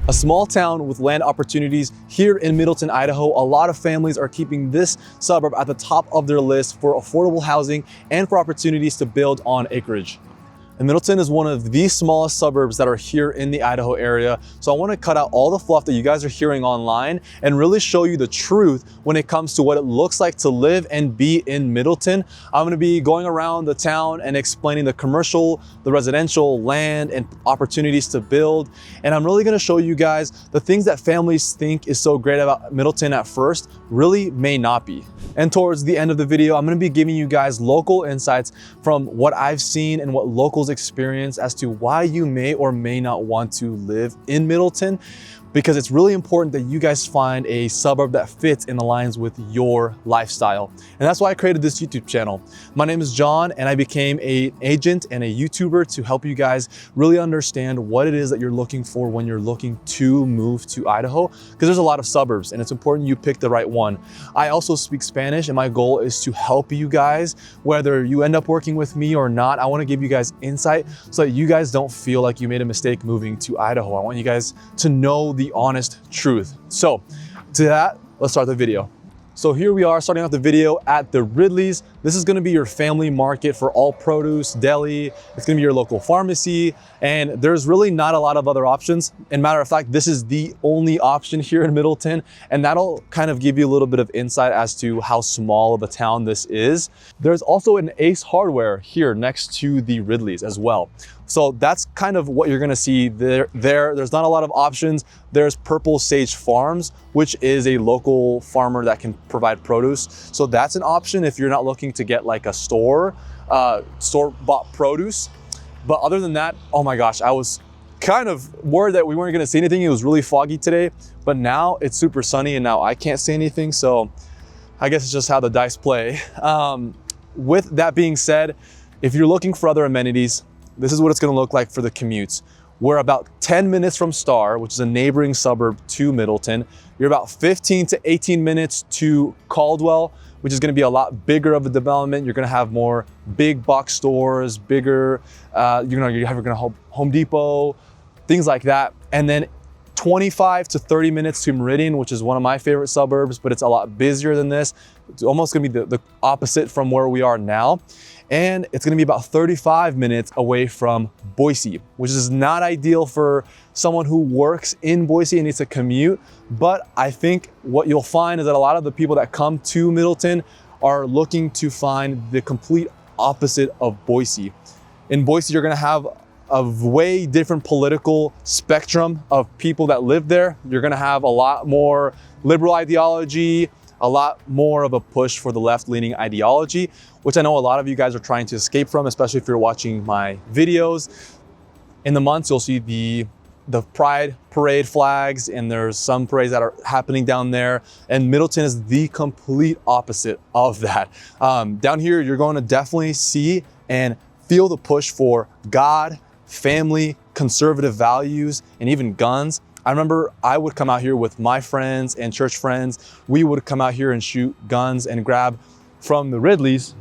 A small town with land opportunities here in Middleton, Idaho. A lot of families are keeping this suburb at the top of their list for affordable housing and for opportunities to build on acreage. And Middleton is one of the smallest suburbs that are here in the Idaho area. So I want to cut out all the fluff that you guys are hearing online and really show you the truth when it comes to what it looks like to live and be in Middleton. I'm going to be going around the town and explaining the commercial, the residential, land, and opportunities to build. And I'm really going to show you guys the things that families think is so great about Middleton at first really may not be. And towards the end of the video, I'm going to be giving you guys local insights from what I've seen and what locals experience as to why you may or may not want to live in Middleton, because it's really important that you guys find a suburb that fits and aligns with your lifestyle. And that's why I created this YouTube channel. My name is John, and I became an agent and a YouTuber to help you guys really understand what it is that you're looking for when you're looking to move to Idaho, because there's a lot of suburbs and it's important you pick the right one. I also speak Spanish, and my goal is to help you guys, whether you end up working with me or not. I want to give you guys insight so that you guys don't feel like you made a mistake moving to Idaho. I want you guys to know the honest truth. So to that, let's start the video. So here we are starting off the video at the Ridley's. This is gonna be your family market for all produce, deli. It's gonna be your local pharmacy, and there's really not a lot of other options. And matter of fact, this is the only option here in Middleton, and that'll kind of give you a little bit of insight as to how small of a town this is. There's also an Ace Hardware here next to the Ridley's as well. So that's kind of what you're gonna see there. There's not a lot of options. There's Purple Sage Farms, which is a local farmer that can provide produce. So that's an option if you're not looking to get like a store-bought produce. But other than that, oh my gosh, I was kind of worried that we weren't gonna see anything. It was really foggy today, but now it's super sunny and now I can't see anything. So I guess it's just how the dice play. With that being said, if you're looking for other amenities, this is what it's gonna look like for the commutes. We're about 10 minutes from Star, which is a neighboring suburb to Middleton. You're about 15 to 18 minutes to Caldwell, which is gonna be a lot bigger of a development. You're gonna have more big box stores, bigger, you're gonna have Home Depot, things like that. And then 25 to 30 minutes to Meridian, which is one of my favorite suburbs, but it's a lot busier than this. It's almost gonna be the opposite from where we are now. And it's gonna be about 35 minutes away from Boise, which is not ideal for someone who works in Boise and needs to commute. But I think what you'll find is that a lot of the people that come to Middleton are looking to find the complete opposite of Boise. In Boise, you're gonna have a way different political spectrum of people that live there. You're gonna have a lot more liberal ideology, a lot more of a push for the left-leaning ideology, which I know a lot of you guys are trying to escape from, especially if you're watching my videos. In the months, you'll see the Pride parade flags, and there's some parades that are happening down there. And Middleton is the complete opposite of that. Down here, you're going to definitely see and feel the push for God, family, conservative values, and even guns. I remember I would come out here with my friends and church friends. We would come out here and shoot guns and grab from the Ridley's.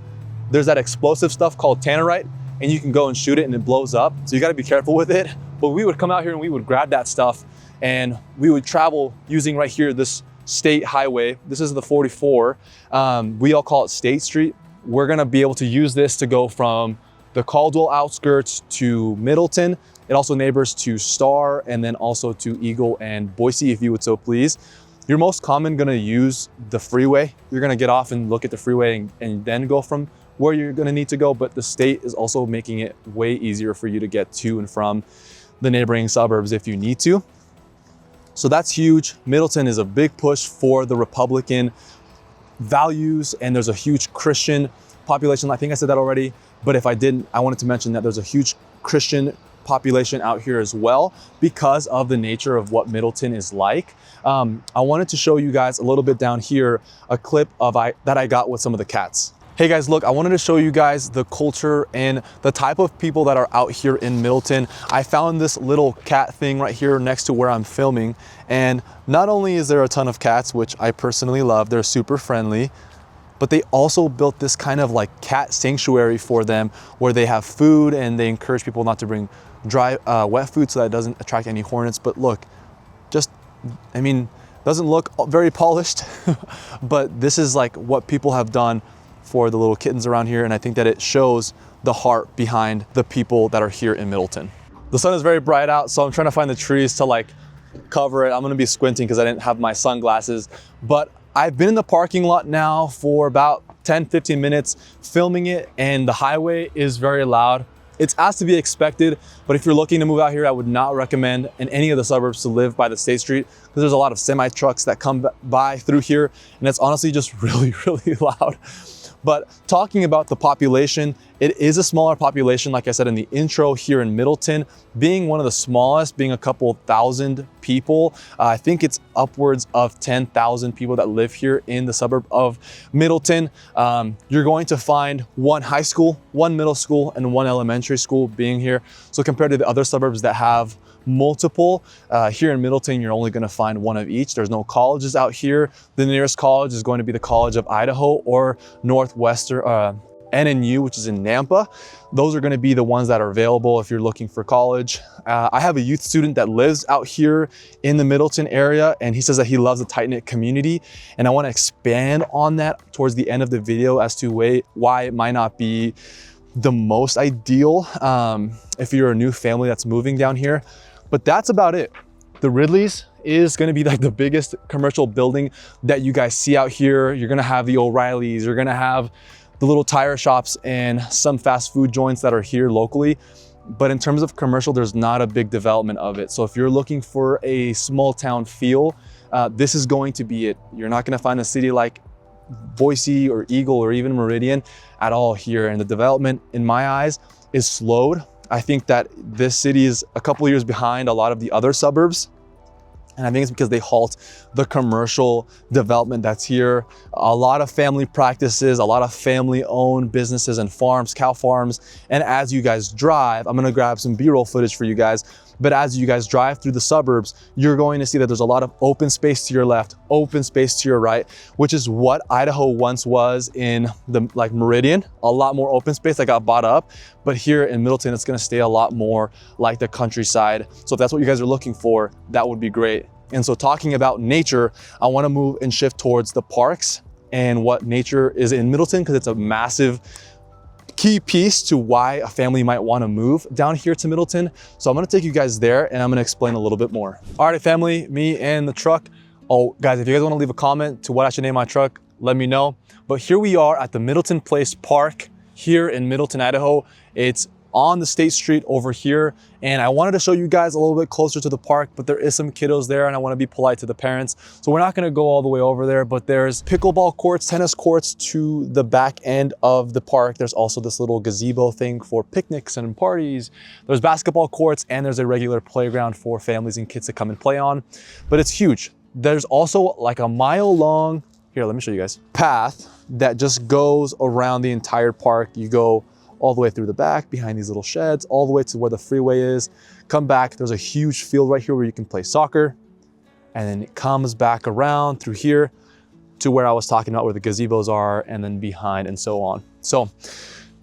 There's that explosive stuff called tannerite, and you can go and shoot it and it blows up. So you gotta be careful with it. But we would come out here and we would grab that stuff, and we would travel using right here, this state highway. This is the 44. We all call it State Street. We're gonna be able to use this to go from the Caldwell outskirts to Middleton. It also neighbors to Star, and then also to Eagle and Boise, if you would so please. You're most common gonna use the freeway. You're gonna get off and look at the freeway and then go from where you're gonna need to go, but the state is also making it way easier for you to get to and from the neighboring suburbs if you need to. So that's huge. Middleton is a big push for the Republican values, and there's a huge Christian population. I think I said that already, but if I didn't, I wanted to mention that there's a huge Christian population out here as well because of the nature of what Middleton is like. I wanted to show you guys a little bit down here, a clip of that I got with some of the cats. Hey guys, look, I wanted to show you guys the culture and the type of people that are out here in Middleton. I found this little cat thing right here next to where I'm filming. And not only is there a ton of cats, which I personally love, they're super friendly, but they also built this kind of like cat sanctuary for them where they have food, and they encourage people not to bring dry, wet food so that it doesn't attract any hornets. But look, just, I mean, doesn't look very polished, but this is like what people have done for the little kittens around here. And I think that it shows the heart behind the people that are here in Middleton. The sun is very bright out, so I'm trying to find the trees to like cover it. I'm gonna be squinting because I didn't have my sunglasses, but I've been in the parking lot now for about 10-15 minutes filming it, and the highway is very loud. It's as to be expected, but if you're looking to move out here, I would not recommend in any of the suburbs to live by the State Street, because there's a lot of semi trucks that come by through here, and it's honestly just really, really loud. But talking about the population, it is a smaller population, like I said in the intro, here in Middleton, being one of the smallest, being a couple thousand people. I think it's upwards of 10,000 people that live here in the suburb of Middleton. You're going to find one high school, one middle school, and one elementary school being here. So compared to the other suburbs that have multiple, here in Middleton, you're only gonna find one of each. There's no colleges out here. The nearest college is going to be the College of Idaho or Northwestern, NNU, which is in Nampa. Those are gonna be the ones that are available if you're looking for college. I have a youth student that lives out here in the Middleton area, and he says that he loves a tight-knit community. And I wanna expand on that towards the end of the video as to why it might not be the most ideal if you're a new family that's moving down here. But that's about it. The Ridley's is gonna be like the biggest commercial building that you guys see out here. You're gonna have the O'Reilly's, you're gonna have the little tire shops and some fast food joints that are here locally. But in terms of commercial, there's not a big development of it. So if you're looking for a small town feel, this is going to be it. You're not gonna find a city like Boise or Eagle or even Meridian at all here. And the development, in my eyes, is slowed. I think that this city is a couple of years behind a lot of the other suburbs. And I think it's because they halt the commercial development that's here. A lot of family practices, a lot of family owned businesses and farms, cow farms. And as you guys drive, I'm gonna grab some B-roll footage for you guys. But as you guys drive through the suburbs, you're going to see that there's a lot of open space to your left, open space to your right, which is what Idaho once was in the Meridian, a lot more open space that got bought up. But here in Middleton, it's gonna stay a lot more like the countryside. So if that's what you guys are looking for, that would be great. And so talking about nature, I wanna move and shift towards the parks and what nature is in Middleton, because it's a massive key piece to why a family might want to move down here to Middleton. So I'm going to take you guys there and I'm going to explain a little bit more. All right, family, me and the truck. Oh, guys, if you guys want to leave a comment to what I should name my truck, let me know. But here we are at the Middleton Place Park here in Middleton, Idaho. It's on the State Street over here. And I wanted to show you guys a little bit closer to the park, but there is some kiddos there and I want to be polite to the parents. So we're not going to go all the way over there, but there's pickleball courts, tennis courts to the back end of the park. There's also this little gazebo thing for picnics and parties. There's basketball courts and there's a regular playground for families and kids to come and play on, but it's huge. There's also like a mile long, here, let me show you guys, path that just goes around the entire park. You go all the way through the back, behind these little sheds, all the way to where the freeway is. Come back, there's a huge field right here where you can play soccer. And then it comes back around through here to where I was talking about where the gazebos are, and then behind and so on. So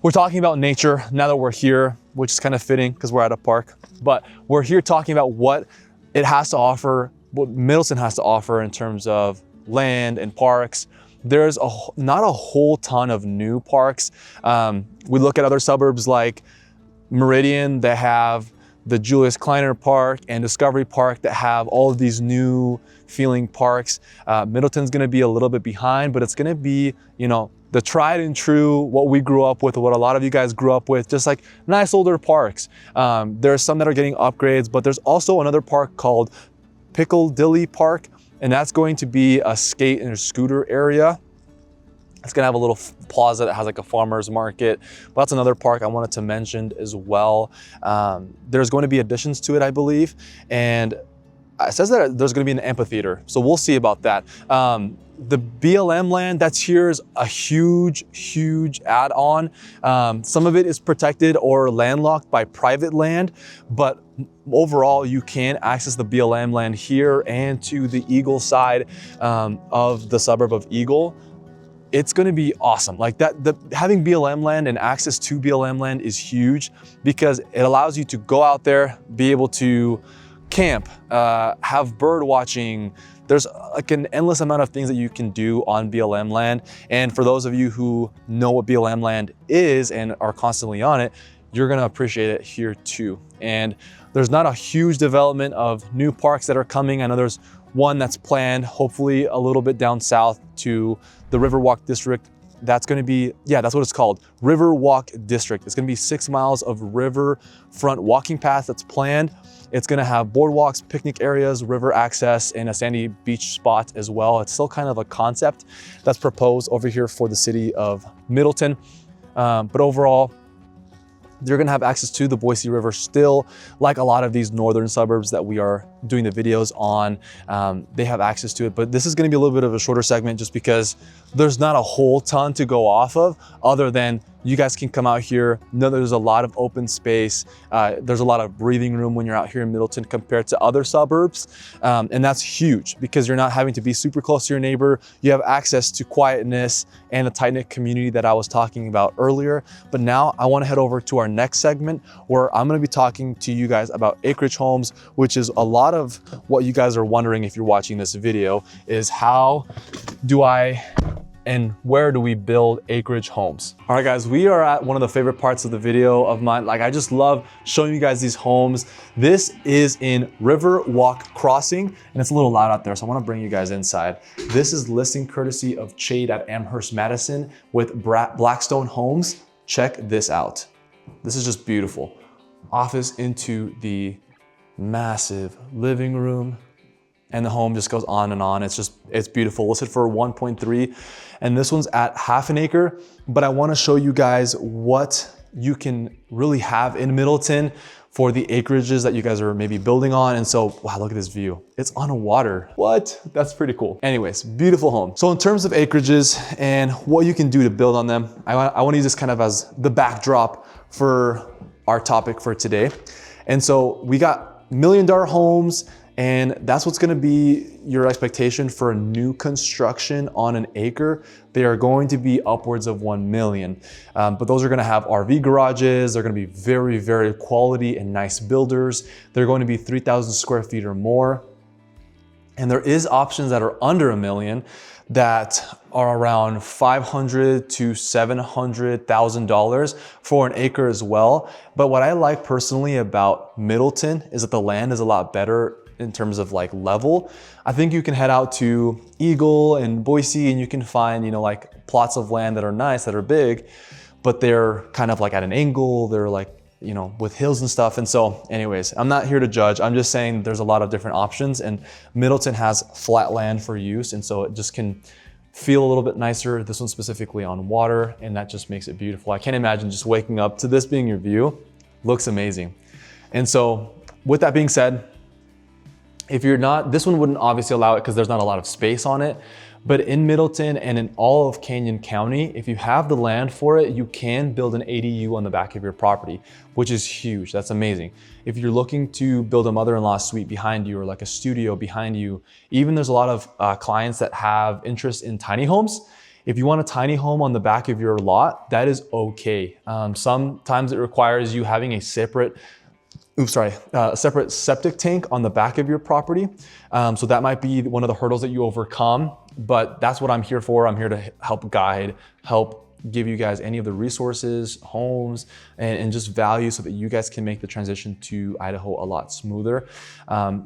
we're talking about nature now that we're here, which is kind of fitting because we're at a park, but we're here talking about what it has to offer, what Middleton has to offer in terms of land and parks. There's not a whole ton of new parks. We look at other suburbs like Meridian that have the Julius Kleiner Park and Discovery Park that have all of these new feeling parks. Middleton's gonna be a little bit behind, but it's gonna be, you know, the tried and true, what we grew up with, what a lot of you guys grew up with, just like nice older parks. There's some that are getting upgrades, but there's also another park called Piccadilly Park, and that's going to be a skate and a scooter area. It's gonna have a little plaza that has like a farmer's market, but that's another park I wanted to mention as well. There's going to be additions to it, I believe, and it says that there's gonna be an amphitheater, so we'll see about that. The BLM land that's here is a huge, huge add-on. Some of it is protected or landlocked by private land, but overall you can access the BLM land here and to the Eagle side of the suburb of Eagle. It's gonna be awesome. Like that, having BLM land and access to BLM land is huge because it allows you to go out there, be able to camp, have bird watching. There's like an endless amount of things that you can do on BLM land. And for those of you who know what BLM land is and are constantly on it, you're gonna appreciate it here too. And there's not a huge development of new parks that are coming. I know there's one that's planned, hopefully a little bit down south to the Riverwalk District. That's gonna be, yeah, that's what it's called, Riverwalk District. It's gonna be 6 miles of riverfront walking path that's planned. It's gonna have boardwalks, picnic areas, river access, and a sandy beach spot as well. It's still kind of a concept that's proposed over here for the city of Middleton. But overall, you're gonna have access to the Boise River still, like a lot of these northern suburbs that we are doing the videos on. They have access to it, but this is gonna be a little bit of a shorter segment just because there's not a whole ton to go off of other than you guys can come out here, know there's a lot of open space. There's a lot of breathing room when you're out here in Middleton compared to other suburbs. And that's huge because you're not having to be super close to your neighbor. You have access to quietness and a tight-knit community that I was talking about earlier. But now I wanna head over to our next segment where I'm gonna be talking to you guys about acreage homes, which is a lot of what you guys are wondering if you're watching this video, is how do I and where do we build acreage homes? All right, guys, we are at one of the favorite parts of the video of mine. Like, I just love showing you guys these homes. This is in Riverwalk Crossing, and it's a little loud out there, so I wanna bring you guys inside. This is listing courtesy of Chade at Amherst Madison with Blackstone Homes. Check this out. This is just beautiful. Office into the massive living room, and the home just goes on and on. It's beautiful. Listed for 1.3, and this one's at 1/2 an acre. But I wanna show you guys what you can really have in Middleton for the acreages that you guys are maybe building on. And so, wow, look at this view. It's on water. What? That's pretty cool. Anyways, beautiful home. So in terms of acreages and what you can do to build on them, I wanna use this kind of as the backdrop for our topic for today. And so we got $1 million homes, and that's what's gonna be your expectation for a new construction on an acre. They are going to be upwards of 1 million. But those are gonna have RV garages. They're gonna be very, very quality and nice builders. They're going to be 3,000 square feet or more. And there is options that are under $1 million that are around $500,000 to $700,000 for an acre as well. But what I like personally about Middleton is that the land is a lot better in terms of like level. I think you can head out to Eagle and Boise and you can find, like plots of land that are nice, that are big, but they're kind of like at an angle. They're like, with hills and stuff. And so anyways, I'm not here to judge. I'm just saying there's a lot of different options, and Middleton has flat land for use. And so it just can feel a little bit nicer. This one specifically on water, and that just makes it beautiful. I can't imagine just waking up to this being your view. Looks amazing. And so with that being said, if you're not, this one wouldn't obviously allow it because there's not a lot of space on it. But in Middleton and in all of Canyon County, if you have the land for it, you can build an ADU on the back of your property, which is huge. That's amazing. If you're looking to build a mother-in-law suite behind you or like a studio behind you, even there's a lot of clients that have interest in tiny homes. If you want a tiny home on the back of your lot, that is okay. Sometimes it requires you having a separate septic tank on the back of your property. So that might be one of the hurdles that you overcome, but that's what I'm here for. I'm here to help guide, help give you guys any of the resources, homes, and just value so that you guys can make the transition to Idaho a lot smoother.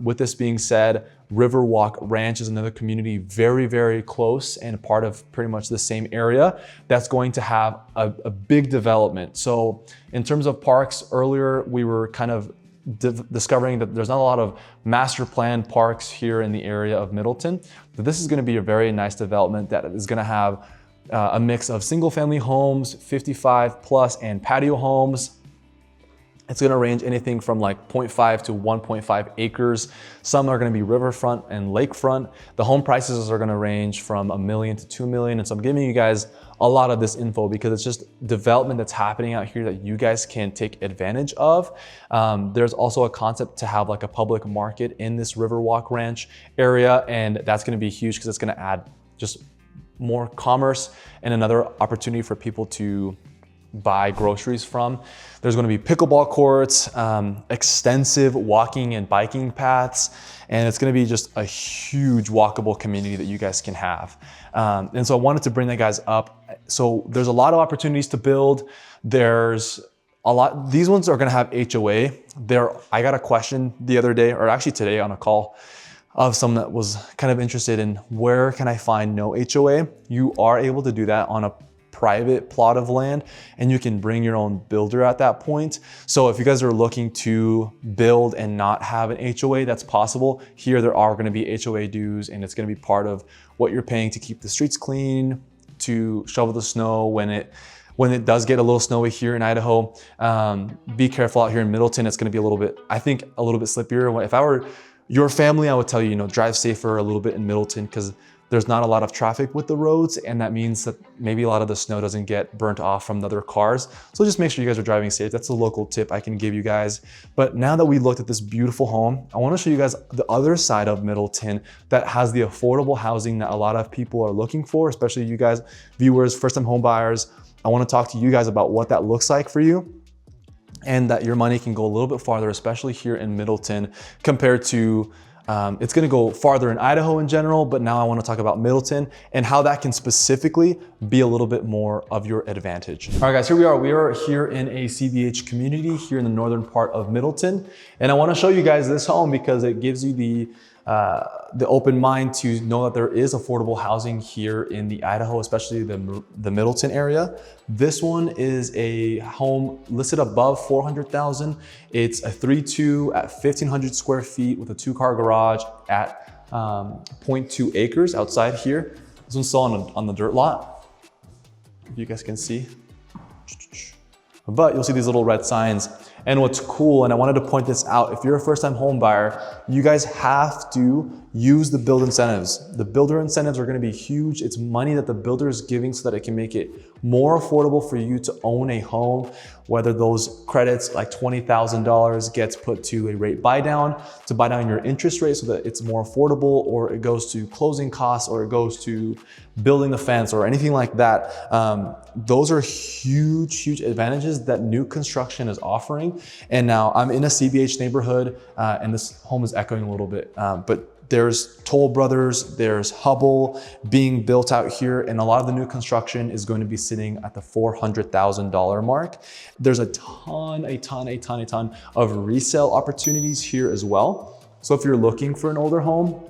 With this being said, Riverwalk Ranch is another community very, very close and part of pretty much the same area that's going to have a big development. So in terms of parks, earlier we were kind of discovering that there's not a lot of master plan parks here in the area of Middleton. But this is going to be a very nice development that is going to have a mix of single family homes, 55 plus, and patio homes. It's going to range anything from like 0.5 to 1.5 acres. Some are going to be riverfront and lakefront. The home prices are going to range from $1 million to $2 million. And so I'm giving you guys a lot of this info because it's just development that's happening out here that you guys can take advantage of. There's also a concept to have like a public market in this Riverwalk Ranch area. And that's going to be huge because it's going to add just more commerce and another opportunity for people to buy groceries from. There's going to be pickleball courts, extensive walking and biking paths, and it's going to be just a huge walkable community that you guys can have. And so I wanted to bring that guys up. So there's a lot of opportunities to build. There's a lot, these ones are going to have HOA. I got a question the other day, or actually today on a call, of someone that was kind of interested in where can I find no HOA. You are able to do that on a private plot of land, and you can bring your own builder at that point. So if you guys are looking to build and not have an HOA, that's possible. Here there are gonna be HOA dues, and it's gonna be part of what you're paying to keep the streets clean, to shovel the snow when it does get a little snowy here in Idaho. Be careful out here in Middleton. It's gonna be I think a little bit slippier. If I were your family, I would tell you, drive safer a little bit in Middleton, because there's not a lot of traffic with the roads, and that means that maybe a lot of the snow doesn't get burnt off from the other cars. So just make sure you guys are driving safe. That's a local tip I can give you guys. But now that we looked at this beautiful home, I want to show you guys the other side of Middleton that has the affordable housing that a lot of people are looking for, especially you guys, viewers, first-time home buyers. I want to talk to you guys about what that looks like for you, and that your money can go a little bit farther, especially here in Middleton, compared to, it's gonna go farther in Idaho in general, but now I wanna talk about Middleton and how that can specifically be a little bit more of your advantage. All right guys, here we are. We are here in a CBH community here in the northern part of Middleton. And I wanna show you guys this home because it gives you the open mind to know that there is affordable housing here in the Idaho, especially the Middleton area. This one is a home listed above $400,000. It's a 3-2 at 1,500 square feet with a 2-car garage at 0.2 acres outside here. This one's still on the dirt lot, if you guys can see. But you'll see these little red signs. And what's cool, and I wanted to point this out, if you're a first-time home buyer, you guys have to use the build incentives. The builder incentives are gonna be huge. It's money that the builder is giving so that it can make it more affordable for you to own a home, whether those credits like $20,000 gets put to a rate buy down to buy down your interest rate so that it's more affordable, or it goes to closing costs, or it goes to building the fence or anything like that. Those are huge, huge advantages that new construction is offering. And now I'm in a CBH neighborhood, and this home is echoing a little bit, but there's Toll Brothers, there's Hubble being built out here, and a lot of the new construction is going to be sitting at the $400,000 mark. There's a ton of resale opportunities here as well. So if you're looking for an older home,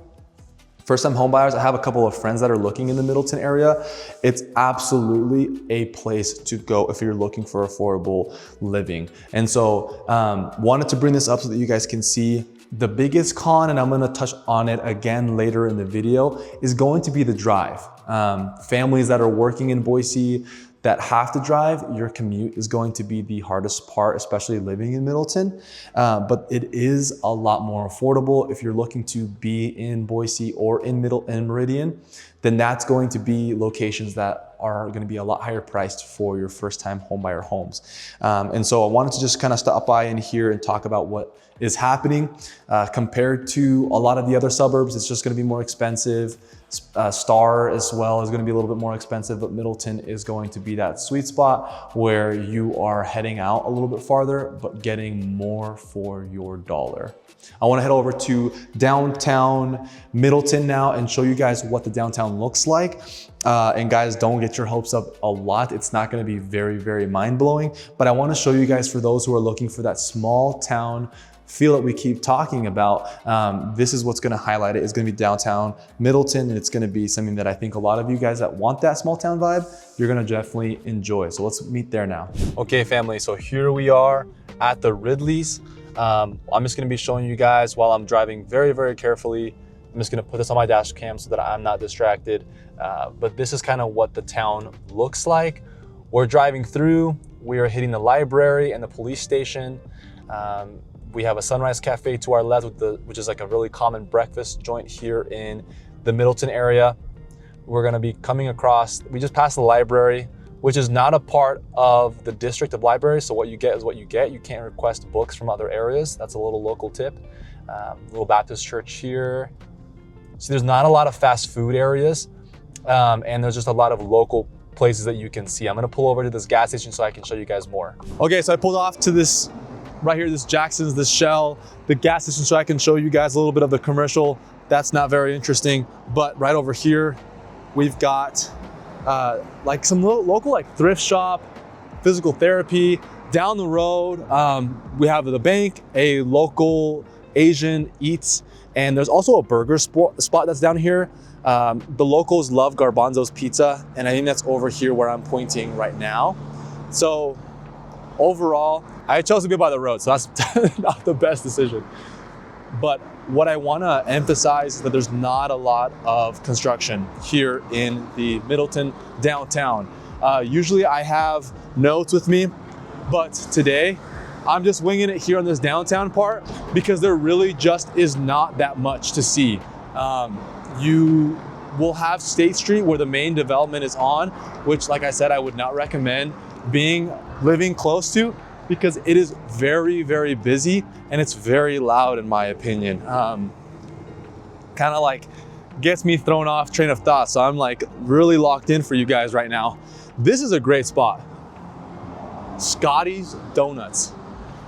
first-time home buyers, I have a couple of friends that are looking in the Middleton area. It's absolutely a place to go if you're looking for affordable living. And so wanted to bring this up so that you guys can see the biggest con, and I'm gonna touch on it again later in the video, is going to be the drive. Families that are working in Boise that have to drive, your commute is going to be the hardest part, especially living in Middleton. But it is a lot more affordable. If you're looking to be in Boise or in Meridian, then that's going to be locations that are going to be a lot higher priced for your first-time homebuyer homes. And so I wanted to just kind of stop by in here and talk about what is happening compared to a lot of the other suburbs. It's just going to be more expensive. Star as well is going to be a little bit more expensive, but Middleton is going to be that sweet spot where you are heading out a little bit farther, but getting more for your dollar. I want to head over to downtown Middleton now and show you guys what the downtown looks like. And guys, don't get your hopes up a lot. It's not going to be very, very mind-blowing, but I want to show you guys, for those who are looking for that small town feel that we keep talking about, this is what's going to highlight it. It's going to be downtown Middleton, and it's going to be something that I think a lot of you guys that want that small town vibe, you're going to definitely enjoy. So let's meet there now. Okay, family, so here we are at the Ridley's. I'm just going to be showing you guys while I'm driving very, very carefully. I'm just going to put this on my dash cam so that I'm not distracted. But this is kind of what the town looks like. We're driving through, we are hitting the library and the police station. We have a Sunrise Cafe to our left, which is like a really common breakfast joint here in the Middleton area. We're gonna be coming across, we just passed the library, which is not a part of the district of libraries. So what you get is what you get. You can't request books from other areas. That's a little local tip. Little Baptist church here. So there's not a lot of fast food areas. And there's just a lot of local places that you can see. I'm gonna pull over to this gas station so I can show you guys more. Okay, so I pulled off to this right here, this Jackson's, this Shell, the gas station, so I can show you guys a little bit of the commercial. That's not very interesting, but right over here, we've got like some local like thrift shop, physical therapy. Down the road, we have the bank, a local Asian eats, and there's also a burger spot that's down here. The locals love Garbanzo's Pizza, and I think that's over here where I'm pointing right now. So overall, I chose to be by the road, so that's not the best decision. But what I want to emphasize is that there's not a lot of construction here in the Middleton downtown. Usually I have notes with me, but today I'm just winging it here on this downtown part because there really just is not that much to see. You will have State Street where the main development is on, which, like I said, I would not recommend living close to, because it is very, very busy and it's very loud in my opinion. Kind of like gets me thrown off train of thought. So I'm like really locked in for you guys right now. This is a great spot. Scotty's Donuts.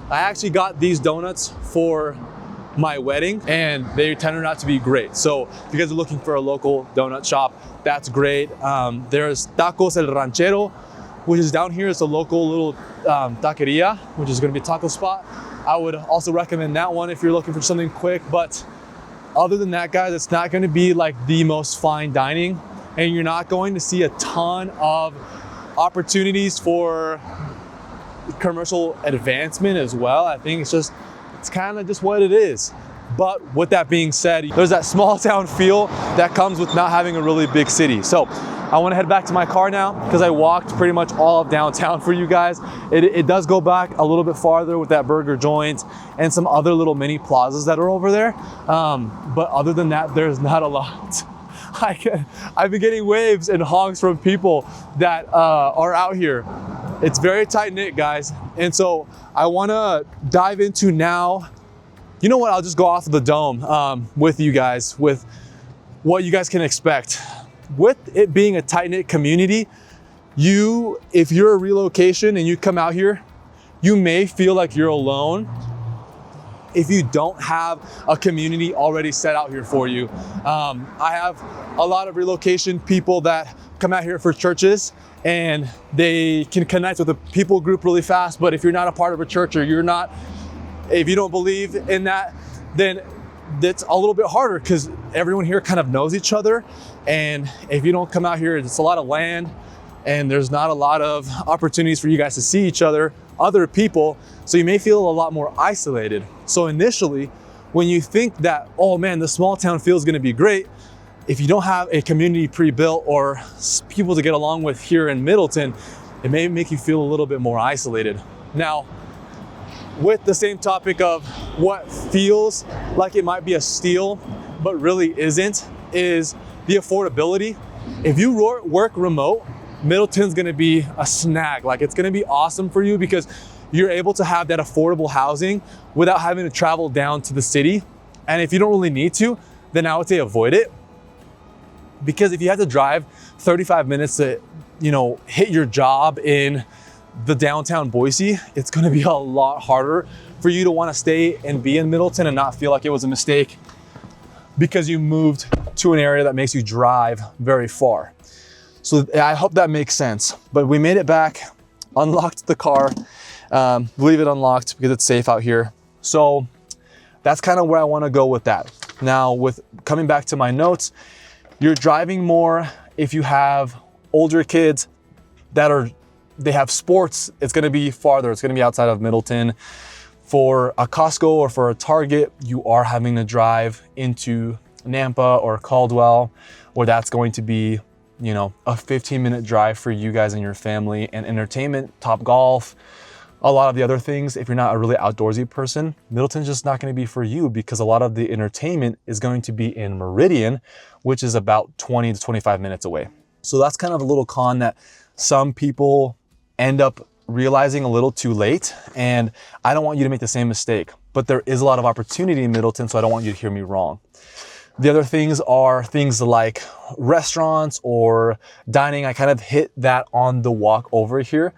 I actually got these donuts for my wedding and they turned out to be great. So if you guys are looking for a local donut shop, that's great. There's Tacos El Ranchero, which is down here. It's a local little taqueria, which is gonna be a taco spot. I would also recommend that one if you're looking for something quick. But other than that, guys, it's not gonna be like the most fine dining, and you're not going to see a ton of opportunities for commercial advancement as well. I think it's kind of just what it is. But with that being said, there's that small town feel that comes with not having a really big city. So I want to head back to my car now because I walked pretty much all of downtown for you guys. It does go back a little bit farther with that burger joint and some other little mini plazas that are over there. But other than that, there's not a lot. I've been getting waves and honks from people that are out here. It's very tight knit, guys. And so I want to dive into now. You know what? I'll just go off of the dome with you guys, with what you guys can expect. With it being a tight-knit community, if you're a relocation and you come out here, you may feel like you're alone if you don't have a community already set out here for you. I have a lot of relocation people that come out here for churches and they can connect with a people group really fast, but if you're not a part of a church or if you don't believe in that, then that's a little bit harder because everyone here kind of knows each other. And if you don't come out here, it's a lot of land and there's not a lot of opportunities for you guys to see each other, other people. So you may feel a lot more isolated. So initially, when you think that, oh man, the small town feel is gonna be great, if you don't have a community pre-built or people to get along with here in Middleton, it may make you feel a little bit more isolated. Now, with the same topic of what feels like it might be a steal, but really isn't, is the affordability. If you work remote, Middleton's gonna be a snag. Like, it's gonna be awesome for you because you're able to have that affordable housing without having to travel down to the city. And if you don't really need to, then I would say avoid it. Because if you have to drive 35 minutes to, hit your job in the downtown Boise, it's gonna be a lot harder for you to wanna stay and be in Middleton and not feel like it was a mistake because you moved to an area that makes you drive very far. So I hope that makes sense. But we made it back, unlocked the car, leave it unlocked because it's safe out here. So that's kind of where I wanna go with that. Now, with coming back to my notes, you're driving more if you have older kids they have sports, it's gonna be farther. It's gonna be outside of Middleton. For a Costco or for a Target, you are having to drive into Nampa or Caldwell, where that's going to be, a 15-minute drive for you guys and your family. And entertainment, Top Golf, a lot of the other things, if you're not a really outdoorsy person, Middleton's just not gonna be for you because a lot of the entertainment is going to be in Meridian, which is about 20 to 25 minutes away. So that's kind of a little con that some people end up realizing a little too late, and I don't want you to make the same mistake, but there is a lot of opportunity in Middleton, so I don't want you to hear me wrong. The other things are things like restaurants or dining. I kind of hit that on the walk over here.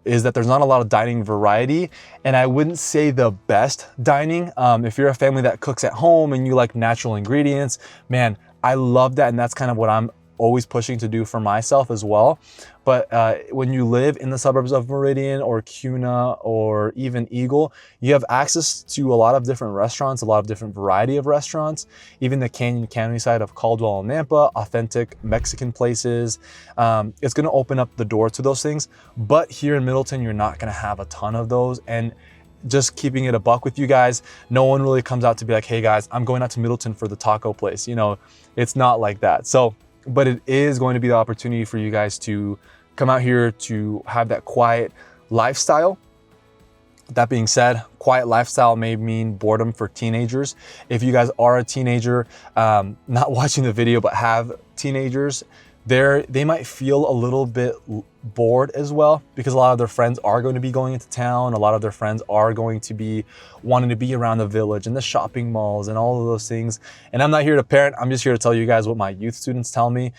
Is that there's not a lot of dining variety, and I wouldn't say the best dining. If you're a family that cooks at home and you like natural ingredients, man, I love that, and that's kind of what I'm always pushing to do for myself as well. But when you live in the suburbs of Meridian or Cuna or even Eagle, you have access to a lot of different restaurants, a lot of different variety of restaurants, even the Canyon County side of Caldwell and Nampa, authentic Mexican places. It's gonna open up the door to those things. But here in Middleton, you're not gonna have a ton of those. And just keeping it a buck with you guys, no one really comes out to be like, hey guys, I'm going out to Middleton for the taco place. You know, it's not like that. So, but it is going to be the opportunity for you guys to come out here to have that quiet lifestyle. That being said, quiet lifestyle may mean boredom for teenagers. If you guys are a teenager, not watching the video, but have teenagers, they might feel a little bit bored as well, because a lot of their friends are going to be going into town. A lot of their friends are going to be wanting to be around the village and the shopping malls and all of those things. And I'm not here to parent, I'm just here to tell you guys what my youth students tell me,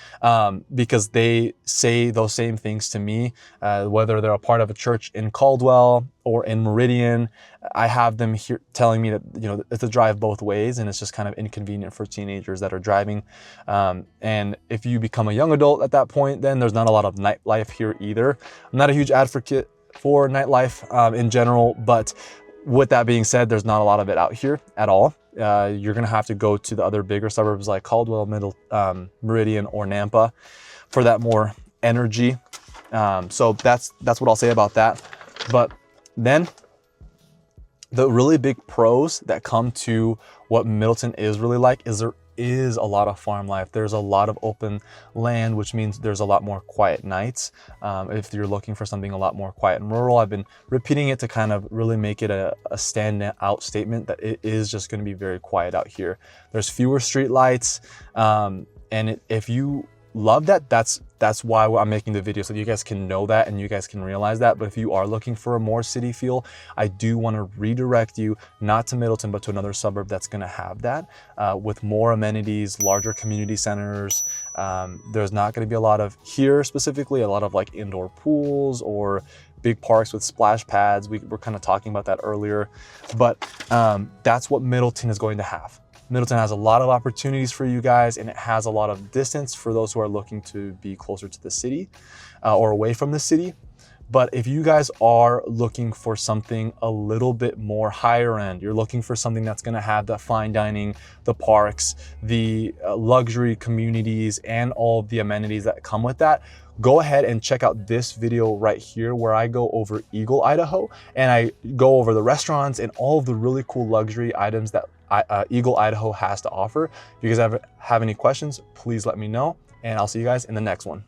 because they say those same things to me, whether they're a part of a church in Caldwell or in Meridian. I have them here telling me that, you know, it's a drive both ways, and it's just kind of inconvenient for teenagers that are driving. And if you become a young adult at that point, then there's not a lot of nightlife here either. I'm not a huge advocate for nightlife in general, but with that being said, there's not a lot of it out here at all. You're gonna have to go to the other bigger suburbs like Caldwell, Meridian, or Nampa for that more energy. So that's what I'll say about that. But then the really big pros that come to what Middleton is really like is there is a lot of farm life. There's a lot of open land, which means there's a lot more quiet nights. If you're looking for something a lot more quiet and rural, I've been repeating it to kind of really make it a stand-out statement that it is just going to be very quiet out here. There's fewer street lights, and if you love that, that's why I'm making the video, so you guys can know that and you guys can realize that. But if you are looking for a more city feel, I do want to redirect you not to Middleton, but to another suburb that's going to have that, with more amenities, larger community centers. There's not going to be a lot of, here specifically, a lot of like indoor pools or big parks with splash pads. We were kind of talking about that earlier, but that's what Middleton is going to have. Middleton has a lot of opportunities for you guys, and it has a lot of distance for those who are looking to be closer to the city or away from the city. But if you guys are looking for something a little bit more higher end, you're looking for something that's going to have the fine dining, the parks, the luxury communities, and all of the amenities that come with that, go ahead and check out this video right here where I go over Eagle, Idaho, and I go over the restaurants and all of the really cool luxury items that Eagle, Idaho has to offer. If you guys have any questions, please let me know, and I'll see you guys in the next one.